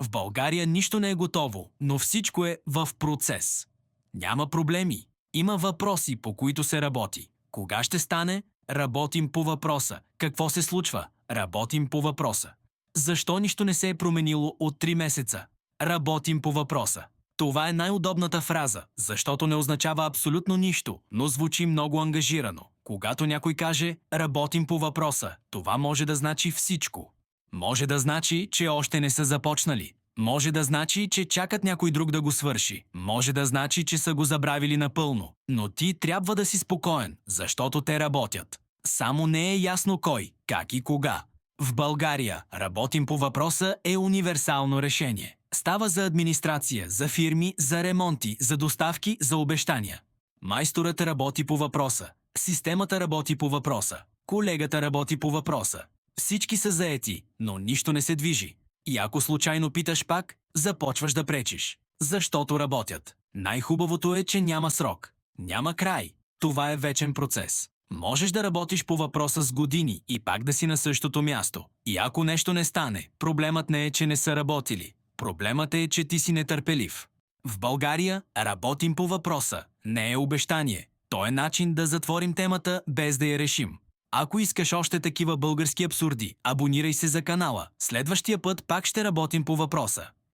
В България нищо не е готово, но всичко е в процес. Няма проблеми. Има въпроси, по които се работи. Кога ще стане? Работим по въпроса. Какво се случва? Работим по въпроса. Защо нищо не се е променило от 3 месеца? Работим по въпроса. Това е най-удобната фраза, защото не означава абсолютно нищо, но звучи много ангажирано. Когато някой каже «работим по въпроса», това може да значи всичко. Може да значи, че още не са започнали. Може да значи, че чакат някой друг да го свърши. Може да значи, че са го забравили напълно. Но ти трябва да си спокоен, защото те работят. Само не е ясно кой, как и кога. В България работим по въпроса е универсално решение. Става за администрация, за фирми, за ремонти, за доставки, за обещания. Майсторът работи по въпроса. Системата работи по въпроса. Колегата работи по въпроса. Всички са заети, но нищо не се движи. И ако случайно питаш пак, започваш да пречиш. Защото работят. Най-хубавото е, че няма срок. Няма край. Това е вечен процес. Можеш да работиш по въпроса с години и пак да си на същото място. И ако нещо не стане, проблемът не е, че не са работили. Проблемът е, че ти си нетърпелив. В България работим по въпроса. Не е обещание. То е начин да затворим темата без да я решим. Ако искаш още такива български абсурди, абонирай се за канала. Следващия път пак ще работим по въпроса.